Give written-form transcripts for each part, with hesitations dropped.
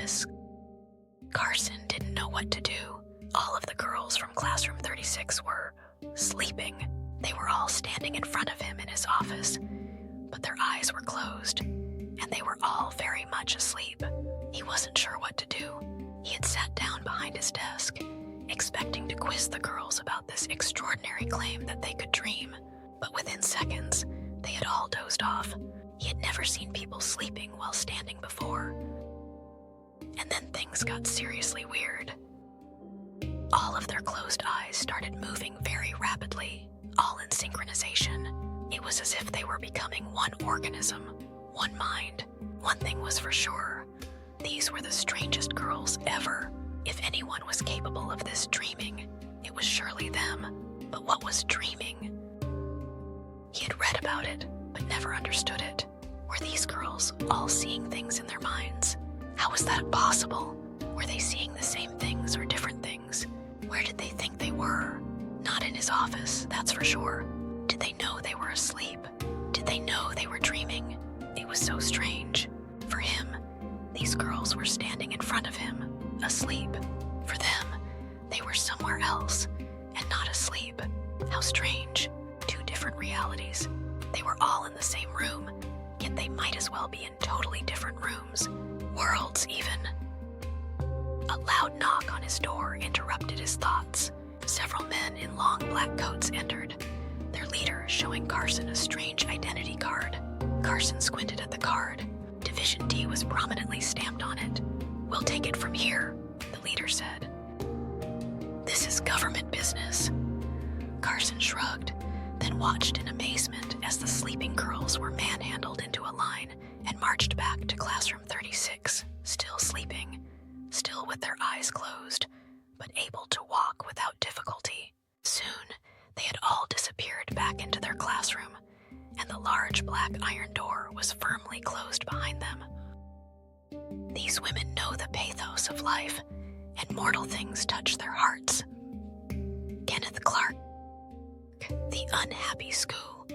office. Carson didn't know what to do. All of the girls from classroom 36 were sleeping. They were all standing in front of him in his office, but their eyes were closed, and they were all very much asleep. He wasn't sure what to do. He had sat down behind his desk, expecting to quiz the girls about this extraordinary claim that they could dream, but within seconds, they had all dozed off. He had never seen people sleeping while standing before. And then things got seriously weird. All of their closed eyes started moving very rapidly, all in synchronization. It was as if they were becoming one organism, one mind. One thing was for sure. These were the strangest girls ever. If anyone was capable of this dreaming, it was surely them. But what was dreaming? He had read about it, but never understood it. Were these girls all seeing things in their minds? How was that possible? Were they seeing the same things or different things? Where did they think they were? Not in his office, that's for sure. Did they know they were asleep? Did they know they were dreaming? It was so strange. For him, these girls were standing in front of him, asleep. For them, they were somewhere else, and not asleep. How strange. Two different realities. They were all in the same room, yet they might as well be in totally different rooms. Worlds, even. A loud knock on his door interrupted his thoughts. Several men in long black coats entered, their leader showing Carson a strange identity card. Carson squinted at the card. Division D was prominently stamped on it. "We'll take it from here," the leader said. "This is government business." Carson shrugged, then watched in amazement as the sleeping girls were manhandled into a line and marched back to classroom 36, still sleeping, still with their eyes closed, but able to walk without difficulty. Soon, they had all disappeared back into their classroom, and the large black iron door was firmly closed behind them. These women know the pathos of life, and mortal things touch their hearts. Kenneth Clark, the unhappy school.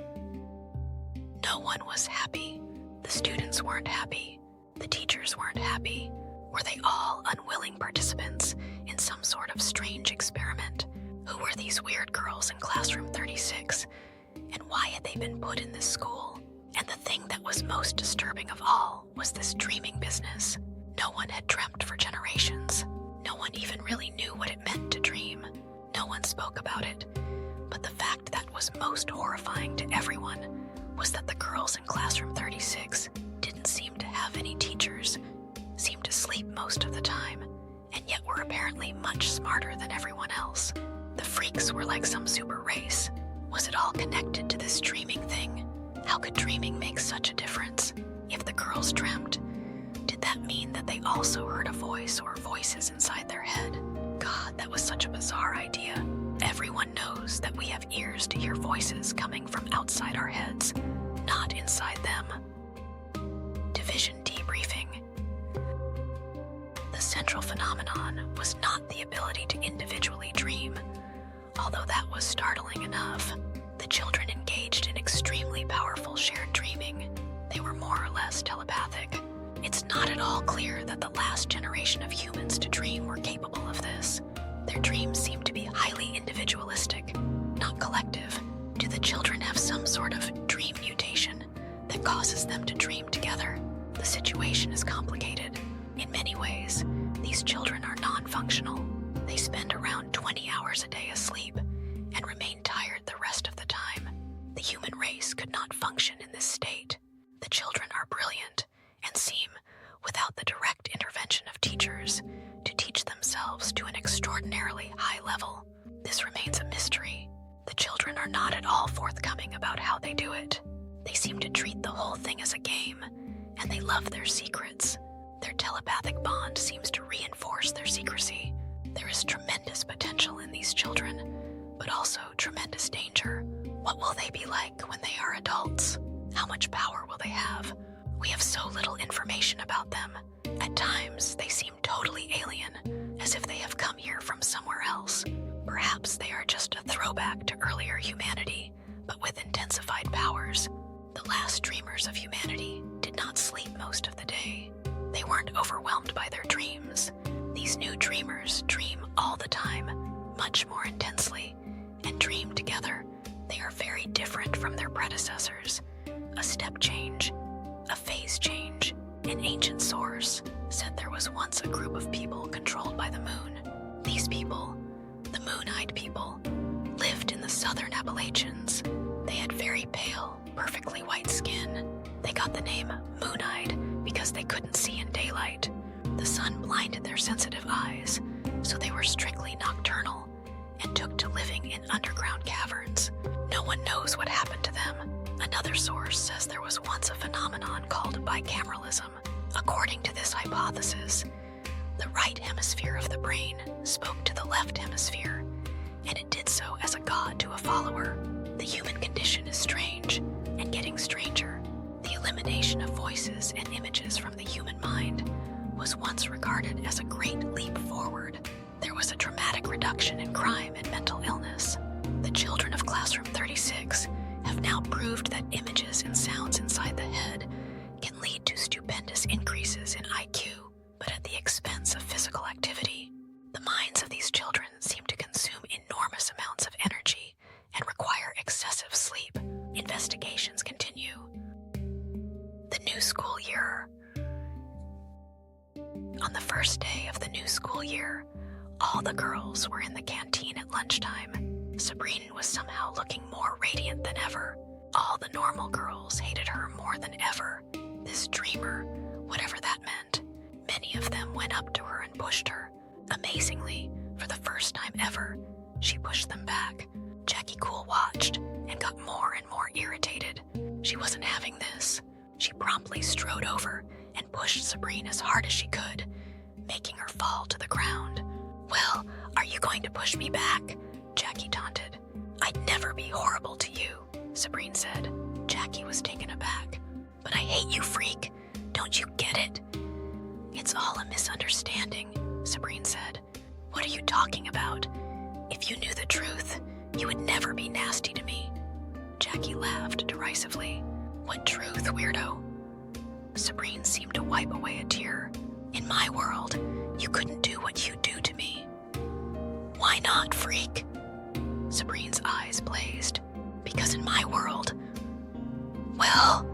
No one was happy. The students weren't happy. The teachers weren't happy. Were they all unwilling participants in some sort of strange experiment? Who were these weird girls in classroom 36? And why had they been put in this school? And the thing that was most disturbing of all was this dreaming business. No one had dreamt for generations. No one even really knew what it meant to dream. No one spoke about it. But the fact that was most horrifying to everyone was that the girls in classroom 36 didn't seem to have any teachers, seemed to sleep most of the time, and yet were apparently much smarter than everyone else. The freaks were like some super race. Was it all connected to this dreaming thing? How could dreaming make such a difference? If the girls dreamt, did that mean that they also heard a voice or voices inside their head? God, that was such a bizarre idea. Everyone knows that we have ears to hear voices coming from outside our heads, not inside them. Division debriefing. The central phenomenon was not the ability to individually dream, although that was startling enough. The children engaged in extremely powerful shared dreaming. They were more or less telepathic. It's not at all clear that the last generation of humans to dream were capable of this. Their dreams seem to be highly individualistic, not collective. Do the children have some sort of dream mutation that causes them to dream together? The situation is complicated. In many ways, these children are non-functional. They spend around 20 hours a day asleep and remain tired the rest of the time. The human race could not function in this state. The children are brilliant and seem, without the direct intervention of teachers, to teach themselves to an extraordinarily high level. This remains a mystery. The children are not at all forthcoming about how they do it. They seem to treat the whole thing as a game, and they love their secrets. Their telepathic bond seems to reinforce their secrecy. There is tremendous potential in these children, but also tremendous danger. What will they be like when they are adults? How much power will they have? We have so little information about them. At times, they seem totally alien, as if they have come here from somewhere else. Perhaps they are just a throwback to earlier humanity, but with intensified powers. The last dreamers of humanity did not sleep most of the day. They weren't overwhelmed by their dreams. was once a group of people controlled by the moon. These people, the moon-eyed people, lived in the southern Appalachians. They had very pale, perfectly white skin. They got the name moon-eyed because they couldn't see in daylight. The sun blinded their sensitive eyes, so they were strictly nocturnal and took to living in underground caverns. No one knows what happened to them. Another source says there was once a phenomenon called bicameralism. According to this hypothesis, the right hemisphere of the brain spoke to the left hemisphere, and it did so as a god to a follower. The human condition is strange and getting stranger. The elimination of voices and images from the human mind was once regarded as a great leap forward. There was a dramatic reduction in crime and mental illness. The children of Classroom 36 have now proved that images and sounds inside the head can lead to stupendous increases in IQ, but at the expense of physical activity. The minds of these children seem to consume enormous amounts of energy and require excessive sleep. Investigations continue. The new school year. On the first day of the new school year, all the girls were in the canteen at lunchtime. Sabrine was somehow looking more radiant than ever. All the normal girls hated her more than ever. This dreamer, whatever that meant, many of them went up to her and pushed her. Amazingly, for the first time ever, she pushed them back. Jackie Cool watched and got more and more irritated. She wasn't having this. She promptly strode over and pushed Sabrine as hard as she could, making her fall to the ground. "Well, are you going to push me back?" Jackie taunted. "I'd never be horrible to you," Sabrine said. Jackie was taken aback. "But I hate you, freak. Don't you get it?" "It's all a misunderstanding," Sabrine said. "What are you talking about? If you knew the truth, you would never be nasty to me." Jackie laughed derisively. "What truth, weirdo?" Sabrine seemed to wipe away a tear. "In my world, you couldn't do what you do to me." "Why not, freak?" Sabrine's eyes blazed. "Because in my world, well,